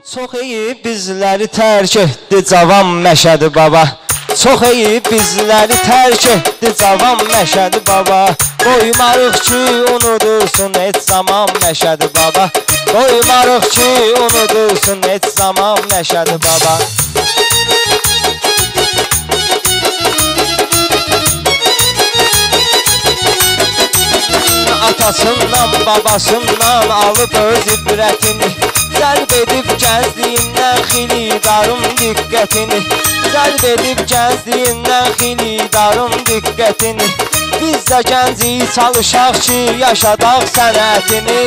Çox iyi bizləri tərk etdi cavan Məşədi baba. Çox iyi bizləri tərk etdi cavan Məşədi baba. Qoymarıq ki unudursun heç zaman Məşədi baba. Qoymarıq ki unudursun heç zaman Məşədi baba. Atasından babasından alıb öz ibrətini, zərb edib gəncliyindən xilidarım diqqətini, zərb edib gəncliyindən xilidarım diqqətini. Biz də gənciyi çalışaq ki yaşadaq sənətini.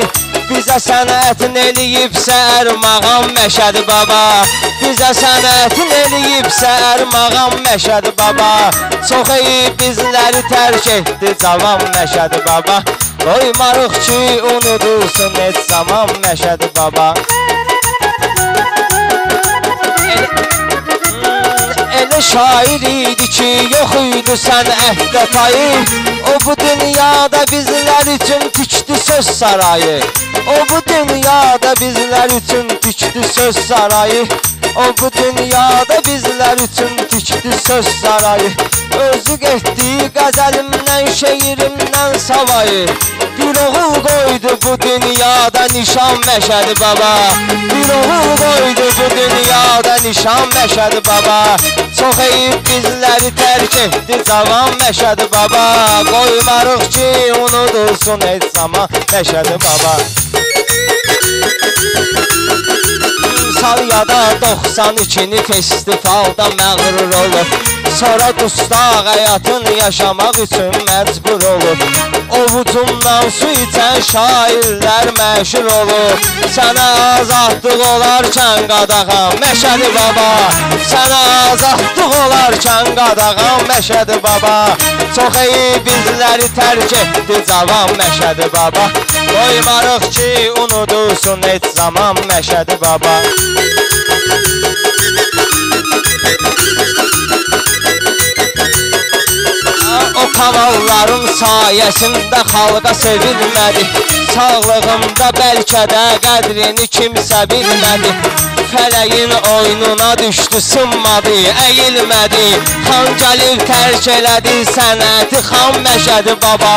Bizə sənətin eləyibsə ərmağan Məşədi baba. Bizə sənətin eləyibsə ərmağan Məşədi baba. Çox iyi bizləri tərk etdi cavan Məşədi baba. Qoymarıq ki unudursun heç zaman Məşədi baba. Elə şair idi ki yox idi sənətdə tayı. O bu dünyada bizlər üçün tikdi söz sarayı. O bu dünyada bizlər üçün tikdi söz sarayı. O bu dünyada bizlər üçün tikdi söz sarayı. Özü getdi qəzəlimdən, şeirimdən savayı. Bir oğul qoydu bu dünyada nişan Məşədi baba. Bir oğul qoydu bu dünyada nişan Məşədi baba. Çox eyib bizləri tərk etdi cavan Məşədi baba. Qoymarıq ki unudursun heç zaman Məşədi baba. Salyada 92-ni festivalda məğrur olur. Sonra dustaq həyatını yaşamaq üçün məcbur olur. Ovucundan su içən şairlər məşhur olur. Sənə azadlıq olarkən qadağan Məşədi baba. Sənə azadlıq olarkən qadağan Məşədi baba. Çox iyi bizləri tərk etdi cavan Məşədi baba. Qoymarıq ki unudursun heç zaman Məşədi baba. O kamalların sayəsində xalqa sevilmədi. Sağlığımda bəlkə də qədrini kimsə bilmədi. Fələyin oyununa düşdü, sınmadı, əyilmədi. Xan gəlib tərk elədi sənəti xan Məşədi baba.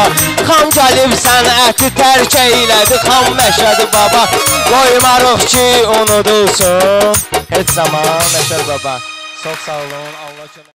Xan gəlib sənəti tərk elədi xan Məşədi baba. Qoymarıq ki unudursun heç zaman Məşədi baba. Çox sağ olun, Allah kömək.